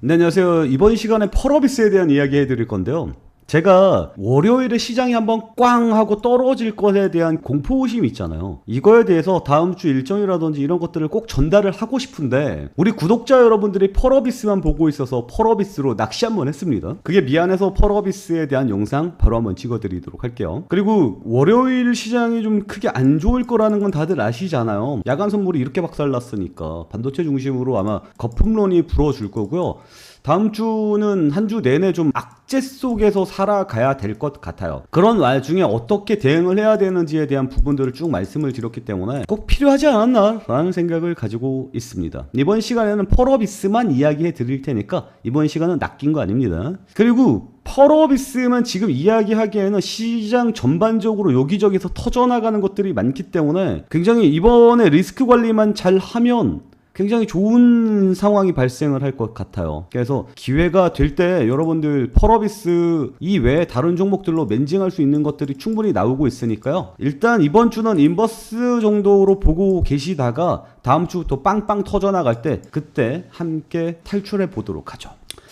네, 안녕하세요. 이번 시간에 펄어비스에 대한 이야기 해드릴 건데요. 제가 월요일에 시장이 한번 꽝 하고 떨어질 것에 대한 공포의심이 있잖아요. 이거에 대해서 다음 주 일정이라든지 이런 것들을 꼭 전달을 하고 싶은데 우리 구독자 여러분들이 펄어비스만 보고 있어서 펄어비스로 낚시 한번 했습니다. 그게 미안해서 펄어비스에 대한 영상 바로 한번 찍어드리도록 할게요. 그리고 월요일 시장이 좀 크게 안 좋을 거라는 건 다들 아시잖아요. 야간 선물이 이렇게 박살났으니까 반도체 중심으로 아마 거품론이 불어줄 거고요. 다음 주는 한 주 내내 좀 악재 속에서 살아가야 될 것 같아요. 그런 와중에 어떻게 대응을 해야 되는지에 대한 부분들을 쭉 말씀을 드렸기 때문에 꼭 필요하지 않았나 라는 생각을 가지고 있습니다. 이번 시간에는 펄어비스만 이야기해 드릴 테니까 이번 시간은 낚인 거 아닙니다. 그리고 펄어비스만 지금 이야기하기에는 시장 전반적으로 여기저기서 터져나가는 것들이 많기 때문에 굉장히 이번에 리스크 관리만 잘 하면 굉장히 좋은 상황이 발생을 할 것 같아요. 그래서 기회가 될 때 여러분들 펄어비스 이외에 다른 종목들로 멘징할 수 있는 것들이 충분히 나오고 있으니까요. 일단 이번 주는 인버스 정도로 보고 계시다가 다음 주부터 빵빵 터져나갈 때 그때 함께 탈출해 보도록 하죠.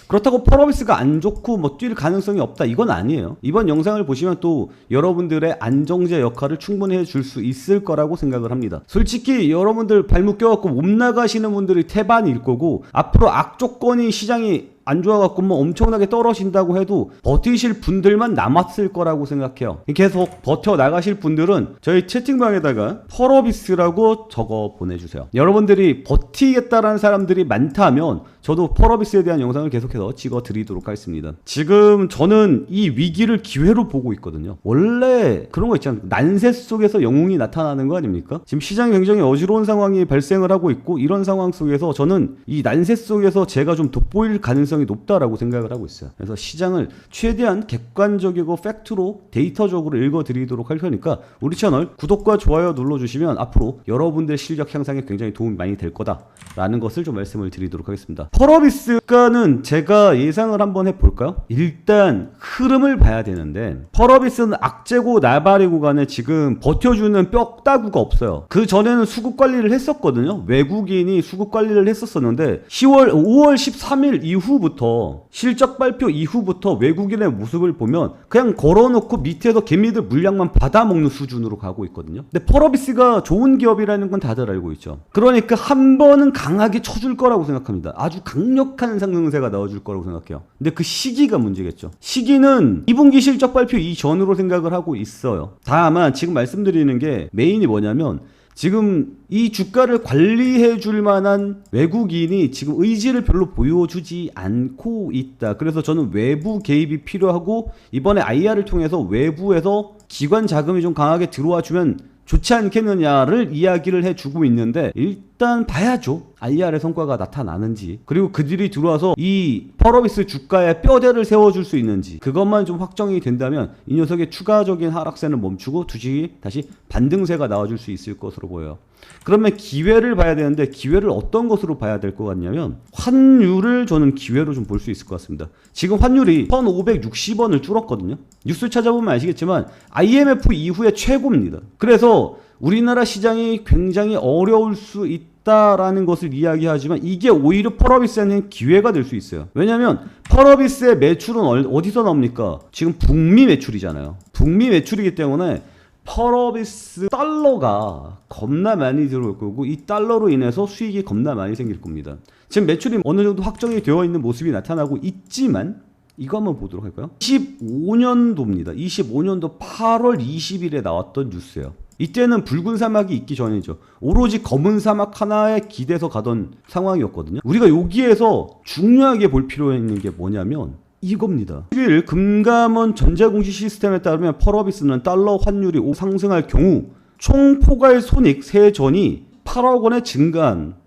그렇다고 펄어비스가 안 좋고 뭐 뛸 가능성이 없다 이건 아니에요. 이번 영상을 보시면 또 여러분들의 안정제 역할을 충분히 해줄 수 있을 거라고 생각을 합니다. 솔직히 여러분들 발목 껴갖고 못 나가시는 분들이 태반일 거고 앞으로 악조건이 시장이 안 좋아갖고 뭐 엄청나게 떨어진다고 해도 버티실 분들만 남았을 거라고 생각해요. 계속 버텨 나가실 분들은 저희 채팅방에다가 펄어비스라고 적어 보내주세요. 여러분들이 버티겠다라는 사람들이 많다면 저도 펄어비스에 대한 영상을 계속해서 찍어 드리도록 하겠습니다. 지금 저는 이 위기를 기회로 보고 있거든요. 원래 그런 거 있잖아요. 난세 속에서 영웅이 나타나는 거 아닙니까? 지금 시장이 굉장히 어지러운 상황이 발생을 하고 있고 이런 상황 속에서 저는 이 난세 속에서 제가 좀 돋보일 가능성이 높다라고 생각을 하고 있어요. 그래서 시장을 최대한 객관적이고 팩트로 데이터적으로 읽어드리도록 할 테니까 우리 채널 구독과 좋아요 눌러주시면 앞으로 여러분들 실력 향상에 굉장히 도움이 많이 될 거다라는 것을 좀 말씀을 드리도록 하겠습니다. 펄어비스가는 제가 예상을 한번 해볼까요? 일단 흐름을 봐야 되는데 펄어비스는 악재고 나발이고 간에 지금 버텨주는 뼈다구가 없어요. 그 전에는 수급 관리를 했었거든요. 외국인이 수급 관리를 했었었는데 5월 13일 이후부터 실적 발표 이후부터 외국인의 모습을 보면 그냥 걸어놓고 밑에서 개미들 물량만 받아먹는 수준으로 가고 있거든요. 근데 펄어비스가 좋은 기업이라는 건 다들 알고 있죠. 그러니까 한 번은 강하게 쳐줄 거라고 생각합니다. 아주 강력한 상승세가 나와줄 거라고 생각해요. 근데 그 시기가 문제겠죠. 시기는 2분기 실적 발표 이전으로 생각을 하고 있어요. 다만 지금 말씀드리는 게 메인이 뭐냐면 지금 이 주가를 관리해 줄 만한 외국인이 지금 의지를 별로 보여주지 않고 있다. 그래서 저는 외부 개입이 필요하고 이번에 IR을 통해서 외부에서 기관 자금이 좀 강하게 들어와 주면 좋지 않겠느냐를 이야기를 해주고 있는데 일단 봐야죠. IR의 성과가 나타나는지 그리고 그들이 들어와서 이 펄어비스 주가에 뼈대를 세워줄 수 있는지 그것만 좀 확정이 된다면 이 녀석의 추가적인 하락세는 멈추고 주식이 다시 반등세가 나와줄 수 있을 것으로 보여요. 그러면 기회를 봐야 되는데 기회를 어떤 것으로 봐야 될 것 같냐면 환율을 저는 기회로 좀 볼 수 있을 것 같습니다. 지금 환율이 1560원을 뚫었거든요. 뉴스 찾아보면 아시겠지만 IMF 이후에 최고입니다. 그래서 우리나라 시장이 굉장히 어려울 수 있다라는 것을 이야기하지만 이게 오히려 펄어비스에는 기회가 될 수 있어요. 왜냐하면 펄어비스의 매출은 어디서 나옵니까? 지금 북미 매출이잖아요. 북미 매출이기 때문에 펄어비스 달러가 겁나 많이 들어올 거고 이 달러로 인해서 수익이 겁나 많이 생길 겁니다. 지금 매출이 어느 정도 확정이 되어 있는 모습이 나타나고 있지만 이거 한번 보도록 할까요? 25년도입니다. 25년도 8월 20일에 나왔던 뉴스예요. 이때는 붉은 사막이 있기 전이죠. 오로지 검은 사막 하나에 기대서 가던 상황이었거든요. 우리가 여기에서 중요하게 볼 필요 있는 게 뭐냐면 이겁니다. 10일 금감원 전자공시 시스템에 따르면 펄어비스는 달러 환율이 상승할 경우 총 포괄 손익 세전이 8억 원의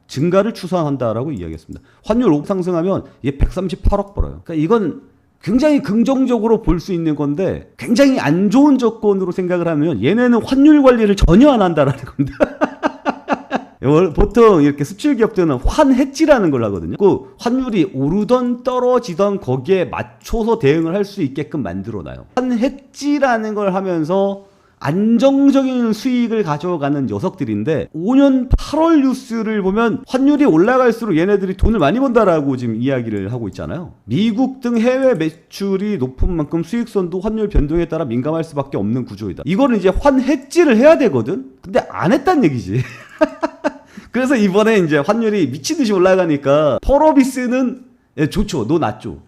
증가를 추산한다라고 이야기했습니다. 환율 상승하면 얘 138억 벌어요. 그러니까 이건 굉장히 긍정적으로 볼 수 있는 건데 굉장히 안 좋은 조건으로 생각을 하면 얘네는 환율 관리를 전혀 안 한다라는 겁니다. 보통 이렇게 수출 기업들은 환해지라는 걸 하거든요. 그 환율이 오르던 떨어지던 거기에 맞춰서 대응을 할 수 있게끔 만들어놔요. 환해지라는 걸 하면서 안정적인 수익을 가져가는 녀석들인데 5년 8월 뉴스를 보면 환율이 올라갈수록 얘네들이 돈을 많이 번다라고 지금 이야기를 하고 있잖아요. 미국 등 해외 매출이 높은 만큼 수익선도 환율 변동에 따라 민감할 수밖에 없는 구조이다. 이거는 이제 환해지를 해야 되거든. 근데 안 했단 얘기지. 그래서 이번에 이제 환율이 미친 듯이 올라가니까 펄어비스는 좋죠. 너 낫죠.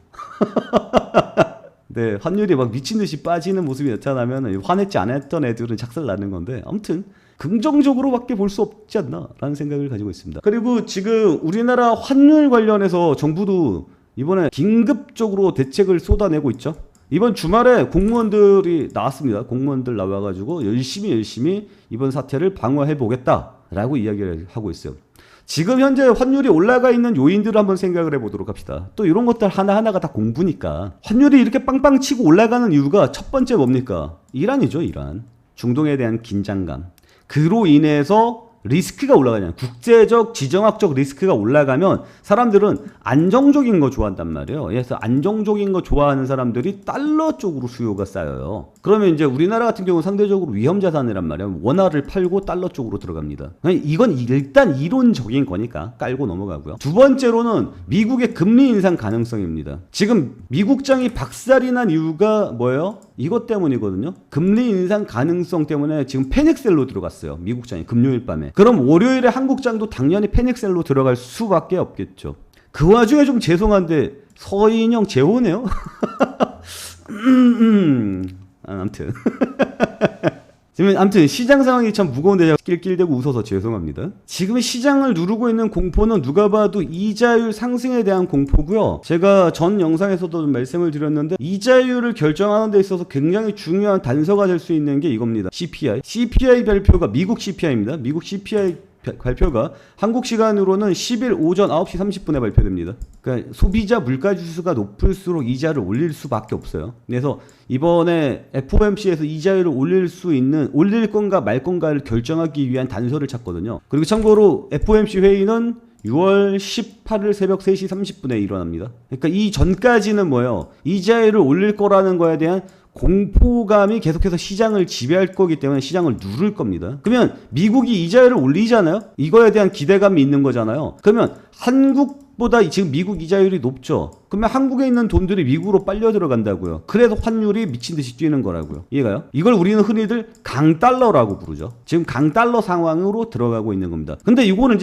네, 환율이 막 미친 듯이 빠지는 모습이 나타나면 화냈지 않았던 애들은 작살 나는 건데, 아무튼 긍정적으로밖에 볼 수 없지 않나라는 생각을 가지고 있습니다. 그리고 지금 우리나라 환율 관련해서 정부도 이번에 긴급적으로 대책을 쏟아내고 있죠. 이번 주말에 공무원들이 나왔습니다. 공무원들 나와가지고 열심히 이번 사태를 방어해 보겠다라고 이야기를 하고 있어요. 지금 현재 환율이 올라가 있는 요인들을 한번 생각을 해보도록 합시다. 또 이런 것들 하나하나가 다 공부니까. 환율이 이렇게 빵빵 치고 올라가는 이유가 첫 번째 뭡니까? 이란이죠, 이란. 중동에 대한 긴장감. 그로 인해서 리스크가 올라가잖아요. 국제적, 지정학적 리스크가 올라가면 사람들은 안정적인 거 좋아한단 말이에요. 그래서 안정적인 거 좋아하는 사람들이 달러 쪽으로 수요가 쌓여요. 그러면 이제 우리나라 같은 경우는 상대적으로 위험자산이란 말이에요. 원화를 팔고 달러 쪽으로 들어갑니다. 이건 일단 이론적인 거니까 깔고 넘어가고요. 두 번째로는 미국의 금리 인상 가능성입니다. 지금 미국장이 박살이 난 이유가 뭐예요? 이것 때문이거든요. 금리 인상 가능성 때문에 지금 패닉셀로 들어갔어요. 미국장이 금요일 밤에. 그럼 월요일에 한국장도 당연히 패닉셀로 들어갈 수밖에 없겠죠. 그 와중에 좀 죄송한데 서인영 재호네요. 아무튼 지금 아무튼 시장 상황이 참 무거운데 제가 낄낄대고 웃어서 죄송합니다. 지금 시장을 누르고 있는 공포는 누가 봐도 이자율 상승에 대한 공포고요. 제가 전 영상에서도 말씀을 드렸는데 이자율을 결정하는 데 있어서 굉장히 중요한 단서가 될 수 있는 게 이겁니다. CPI 발표가 미국 CPI입니다. 미국 CPI 발표가 한국 시간으로는 10일 오전 9시 30분에 발표됩니다. 그러니까 소비자 물가 지수가 높을수록 이자를 올릴 수밖에 없어요. 그래서 이번에 FOMC에서 이자율을 올릴 건가 말 건가를 결정하기 위한 단서를 찾거든요. 그리고 참고로 FOMC 회의는 6월 18일 새벽 3시 30분에 일어납니다. 그러니까 이 전까지는 뭐예요? 이자율을 올릴 거라는 거에 대한 공포감이 계속해서 시장을 지배할 거기 때문에 시장을 누를 겁니다. 그러면 미국이 이자율을 올리잖아요? 이거에 대한 기대감이 있는 거잖아요. 그러면 한국보다 지금 미국 이자율이 높죠? 그러면 한국에 있는 돈들이 미국으로 빨려 들어간다고요. 그래서 환율이 미친 듯이 뛰는 거라고요. 이해가요? 이걸 우리는 흔히들 강달러라고 부르죠. 지금 강달러 상황으로 들어가고 있는 겁니다. 근데 이건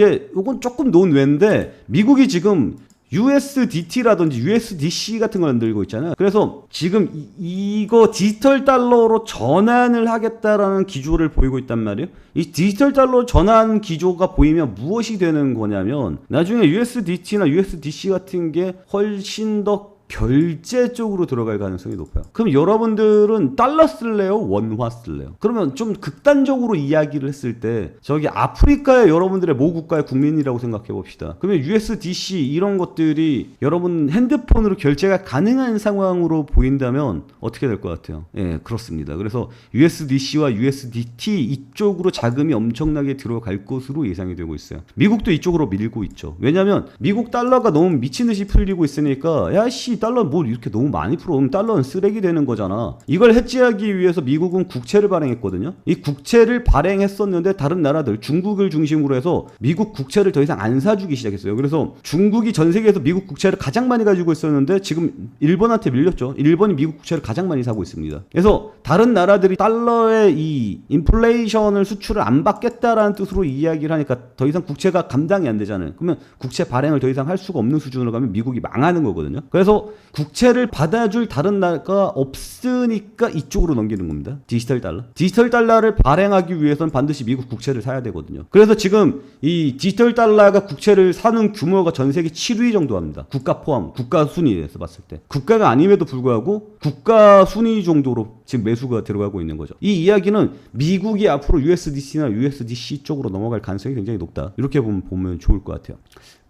조금 논외인데 미국이 지금 USDT라든지 USDC 같은 걸 만들고 있잖아요. 그래서 지금 이거 디지털 달러로 전환을 하겠다라는 기조를 보이고 있단 말이에요. 이 디지털 달러 전환 기조가 보이면 무엇이 되는 거냐면 나중에 USDT나 USDC 같은 게 훨씬 더 결제 쪽으로 들어갈 가능성이 높아요. 그럼 여러분들은 달러 쓸래요? 원화 쓸래요? 그러면 좀 극단적으로 이야기를 했을 때 저기 아프리카의 여러분들의 모 국가의 국민이라고 생각해 봅시다. 그러면 USDC 이런 것들이 여러분 핸드폰으로 결제가 가능한 상황으로 보인다면 어떻게 될 것 같아요? 예, 그렇습니다. 그래서 USDC와 USDT 이쪽으로 자금이 엄청나게 들어갈 것으로 예상이 되고 있어요. 미국도 이쪽으로 밀고 있죠. 왜냐면 미국 달러가 너무 미친 듯이 풀리고 있으니까 야씨 달러 뭘 이렇게 너무 많이 풀어? 그럼 달러는 쓰레기 되는 거잖아. 이걸 해지하기 위해서 미국은 국채를 발행했거든요. 이 국채를 발행했었는데 다른 나라들 중국을 중심으로 해서 미국 국채를 더 이상 안 사주기 시작했어요. 그래서 중국이 전 세계에서 미국 국채를 가장 많이 가지고 있었는데 지금 일본한테 밀렸죠. 일본이 미국 국채를 가장 많이 사고 있습니다. 그래서 다른 나라들이 달러의 이 인플레이션을 수출을 안 받겠다라는 뜻으로 이야기를 하니까 더 이상 국채가 감당이 안 되잖아요. 그러면 국채 발행을 더 이상 할 수가 없는 수준으로 가면 미국이 망하는 거거든요. 그래서 국채를 받아줄 다른 나라가 없으니까 이쪽으로 넘기는 겁니다. 디지털 달러. 디지털 달러를 발행하기 위해서는 반드시 미국 국채를 사야 되거든요. 그래서 지금 이 디지털 달러가 국채를 사는 규모가 전 세계 7위 정도 합니다. 국가 포함, 국가 순위에서 봤을 때. 국가가 아님에도 불구하고 국가 순위 정도로 지금 매수가 들어가고 있는 거죠. 이 이야기는 미국이 앞으로 USDC나 USDC 쪽으로 넘어갈 가능성이 굉장히 높다. 이렇게 보면 좋을 것 같아요.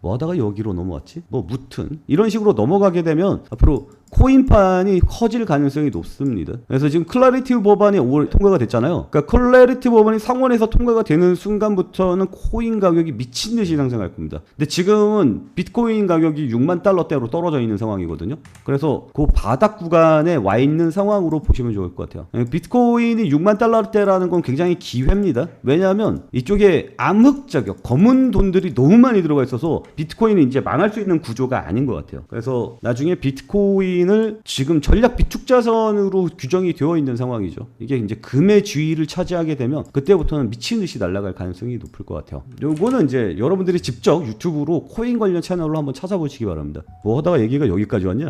뭐 하다가 여기로 넘어왔지? 뭐 무튼 이런 식으로 넘어가게 되면 앞으로 코인판이 커질 가능성이 높습니다. 그래서 지금 클래리티 법안이 5월 통과가 됐잖아요. 그러니까 클래리티 법안이 상원에서 통과가 되는 순간부터는 코인 가격이 미친 듯이 상승할 겁니다. 근데 지금은 비트코인 가격이 6만 달러대로 떨어져 있는 상황이거든요. 그래서 그 바닥 구간에 와 있는 상황으로 보시면 좋을 것 같아요. 비트코인이 6만 달러대라는 건 굉장히 기회입니다. 왜냐하면 이쪽에 암흑자격, 검은 돈들이 너무 많이 들어가 있어서 비트코인이 이제 망할 수 있는 구조가 아닌 것 같아요. 그래서 나중에 비트코인을 지금 전략 비축 자산으로 규정이 되어 있는 상황이죠. 이게 이제 금의 지위를 차지하게 되면 그때부터는 미친 듯이 날아갈 가능성이 높을 것 같아요. 요거는 이제 여러분들이 직접 유튜브로 코인 관련 채널로 한번 찾아보시기 바랍니다. 뭐 하다가 얘기가 여기까지 왔냐?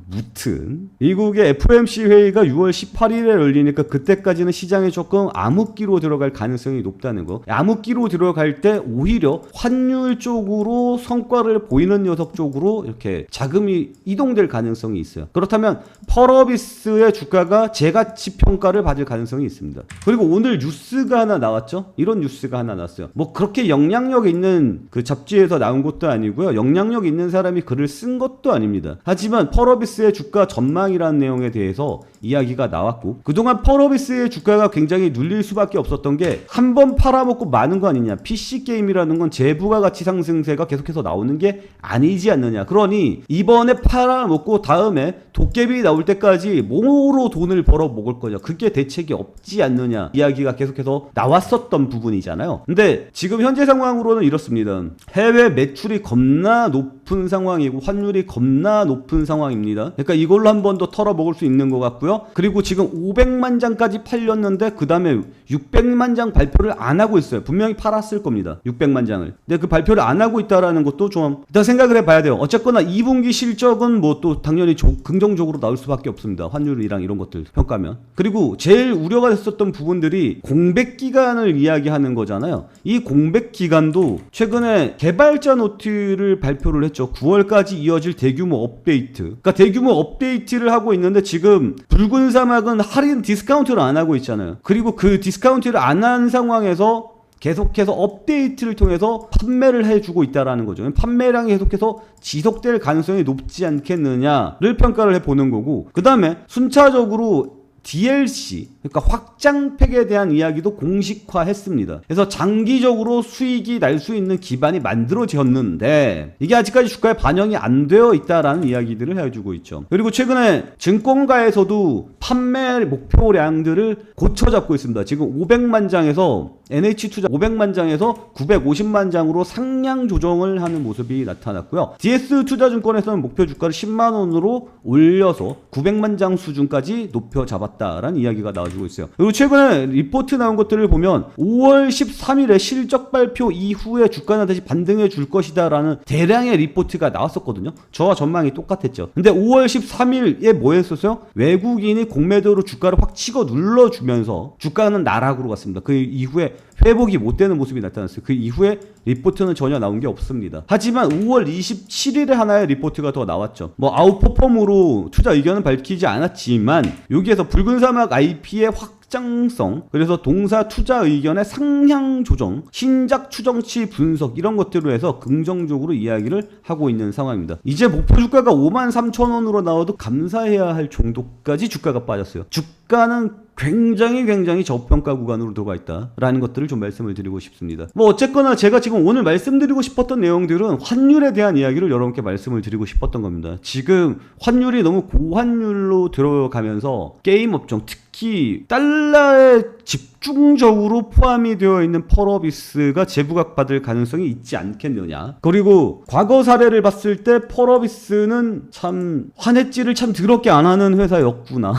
무튼 미국의 FOMC 회의가 6월 18일에 열리니까 그때까지는 시장에 조금 암흑기로 들어갈 가능성이 높다는 거. 암흑기로 들어갈 때 오히려 환율 쪽으로 성과를 보이는 녀석 쪽으로 이렇게 자금이 이동될 가능성이 있어요. 그렇다면 펄어비스의 주가가 재가치 평가를 받을 가능성이 있습니다. 그리고 오늘 뉴스가 하나 나왔죠. 이런 뉴스가 하나 나왔어요. 뭐 그렇게 영향력 있는 그 잡지에서 나온 것도 아니고요. 영향력 있는 사람이 글을 쓴 것도 아닙니다. 하지만 펄어비스의 주가 전망이라는 내용에 대해서 이야기가 나왔고, 그동안 펄어비스의 주가가 굉장히 눌릴 수밖에 없었던 게 한 번 팔아먹고 마는 거 아니냐. PC게임이라는 건 재부가 가치 상승세가 계속해서 나오는 게 아니지 않느냐. 그러니 이번에 팔아먹고 다음에 도깨비 나올 때까지 뭐로 돈을 벌어 먹을 거냐. 그게 대책이 없지 않느냐. 이야기가 계속해서 나왔었던 부분이잖아요. 근데 지금 현재 상황으로는 이렇습니다. 해외 매출이 겁나 높은 상황이고 환율이 겁나 높은 상황입니다. 그러니까 이걸로 한 번 더 털어 먹을 수 있는 것 같고요. 그리고 지금 500만 장까지 팔렸는데 그 다음에 600만 장 발표를 안 하고 있어요. 분명히 팔았을 겁니다. 600만 장을. 근데 그 발표를 안 하고 있다라는 것도 좀 일단 생각을 해봐야 돼요. 어쨌거나 2분기 실적은 뭐 또 당연히 긍정적으로 나올 수밖에 없습니다. 환율이랑 이런 것들 평가면. 그리고 제일 우려가 됐었던 부분들이 공백 기간을 이야기하는 거잖아요. 이 공백 기간도 최근에 개발자 노트를 발표를 했죠. 9월까지 이어질 대규모 업데이트. 그러니까 대규모 업데이트를 하고 있는데 지금 붉은 사막은 할인 디스카운트를 안 하고 있잖아요. 그리고 그 디스카운트를 안 한 상황에서 계속해서 업데이트를 통해서 판매를 해주고 있다라는 거죠. 판매량이 계속해서 지속될 가능성이 높지 않겠느냐를 평가를 해보는 거고, 그 다음에 순차적으로 DLC, 그러니까 확장팩에 대한 이야기도 공식화했습니다. 그래서 장기적으로 수익이 날 수 있는 기반이 만들어졌는데 이게 아직까지 주가에 반영이 안 되어 있다라는 이야기들을 해주고 있죠. 그리고 최근에 증권가에서도 판매 목표량들을 고쳐잡고 있습니다. 지금 500만 장에서 NH투자 500만 장에서 950만 장으로 상향 조정을 하는 모습이 나타났고요. DS투자증권에서는 목표 주가를 10만 원으로 올려서 900만 장 수준까지 높여 잡았다라는 이야기가 나와주고 있어요. 그리고 최근에 리포트 나온 것들을 보면 5월 13일에 실적 발표 이후에 주가는 다시 반등해 줄 것이다 라는 대량의 리포트가 나왔었거든요. 저와 전망이 똑같았죠. 근데 5월 13일에 뭐 했었어요? 외국인이 공매도로 주가를 확 치고 눌러주면서 주가는 나락으로 갔습니다. 그 이후에 회복이 못 되는 모습이 나타났어요. 그 이후에 리포트는 전혀 나온 게 없습니다. 하지만 5월 27일에 하나의 리포트가 더 나왔죠. 뭐 아웃퍼폼으로 투자 의견은 밝히지 않았지만 여기에서 붉은 사막 IP의 확장성, 그래서 동사 투자 의견의 상향 조정, 신작 추정치 분석 이런 것들로 해서 긍정적으로 이야기를 하고 있는 상황입니다. 이제 목표 주가가 53,000원으로 나와도 감사해야 할 정도까지 주가가 빠졌어요. 주가는 굉장히 저평가 구간으로 들어가 있다라는 것들을 좀 말씀을 드리고 싶습니다. 뭐 어쨌거나 제가 지금 오늘 말씀드리고 싶었던 내용들은 환율에 대한 이야기를 여러분께 말씀을 드리고 싶었던 겁니다. 지금 환율이 너무 고환율로 들어가면서 게임 업종, 특히 달러에 집중적으로 포함이 되어 있는 펄어비스가 재부각 받을 가능성이 있지 않겠느냐. 그리고 과거 사례를 봤을 때 펄어비스는 참 환해질을 참 더럽게 안 하는 회사였구나.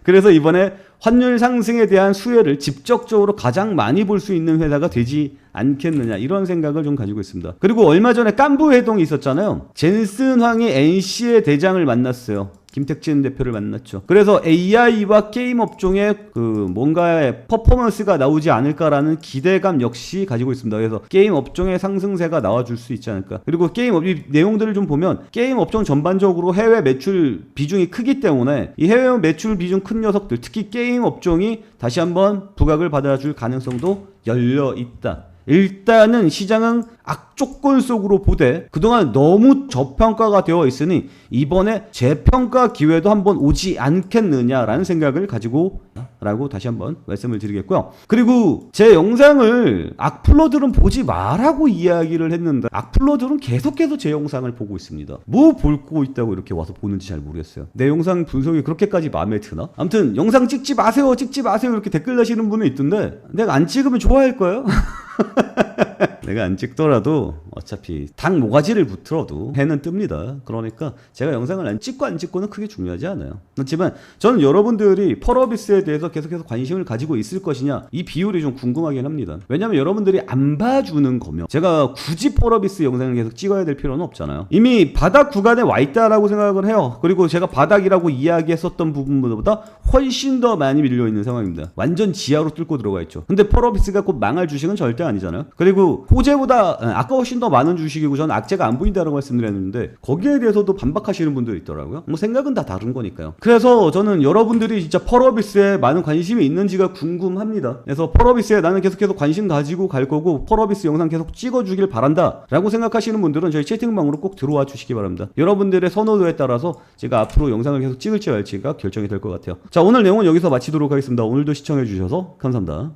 그래서 이번에 환율 상승에 대한 수혜를 직접적으로 가장 많이 볼 수 있는 회사가 되지 않겠느냐, 이런 생각을 좀 가지고 있습니다. 그리고 얼마 전에 깐부 회동이 있었잖아요. 젠슨 황이 NC의 대장을 만났어요. 김택진 대표를 만났죠. 그래서 AI와 게임 업종에 그 뭔가의 퍼포먼스가 나오지 않을까라는 기대감 역시 가지고 있습니다. 그래서 게임 업종의 상승세가 나와줄 수 있지 않을까. 그리고 이 내용들을 좀 보면 게임 업종 전반적으로 해외 매출 비중이 크기 때문에 이 해외 매출 비중 큰 녀석들, 특히 게임 업종이 다시 한번 부각을 받아줄 가능성도 열려 있다. 일단은 시장은 악조건 속으로 보되 그동안 너무 저평가가 되어 있으니 이번에 재평가 기회도 한번 오지 않겠느냐라는 생각을 가지고 라고 다시 한번 말씀을 드리겠고요. 그리고 제 영상을 악플러들은 보지 마라고 이야기를 했는데 악플러들은 계속해서 제 영상을 보고 있습니다. 뭐 보고 있다고 이렇게 와서 보는지 잘 모르겠어요. 내 영상 분석이 그렇게까지 마음에 드나? 아무튼 영상 찍지 마세요 이렇게 댓글 다시는 분은 있던데 내가 안 찍으면 좋아할 거예요? 내가 안 찍더라도 어차피 닭 모가지를 붙들어도 해는 뜹니다. 그러니까 제가 영상을 안 찍고 안 찍고는 크게 중요하지 않아요. 그렇지만 저는 여러분들이 펄어비스에 대해서 계속해서 관심을 가지고 있을 것이냐 이 비율이 좀 궁금하긴 합니다. 왜냐면 여러분들이 안 봐주는 거면 제가 굳이 펄어비스 영상을 계속 찍어야 될 필요는 없잖아요. 이미 바닥 구간에 와 있다라고 생각을 해요. 그리고 제가 바닥이라고 이야기했었던 부분보다 훨씬 더 많이 밀려있는 상황입니다. 완전 지하로 뚫고 들어가 있죠. 근데 펄어비스가 곧 망할 주식은 절대 아니잖아요. 그리고 호재보다 아까 훨씬 더 많은 주식이고 저는 악재가 안 보인다라고 말씀드렸는데 거기에 대해서도 반박하시는 분들이 있더라고요. 뭐 생각은 다 다른 거니까요. 그래서 저는 여러분들이 진짜 펄어비스에 많은 관심이 있는지가 궁금합니다. 그래서 펄어비스에 나는 계속해서 관심 가지고 갈 거고 펄어비스 영상 계속 찍어주길 바란다 라고 생각하시는 분들은 저희 채팅방으로 꼭 들어와 주시기 바랍니다. 여러분들의 선호도에 따라서 제가 앞으로 영상을 계속 찍을지 말지가 결정이 될 것 같아요. 자, 오늘 내용은 여기서 마치도록 하겠습니다. 오늘도 시청해 주셔서 감사합니다.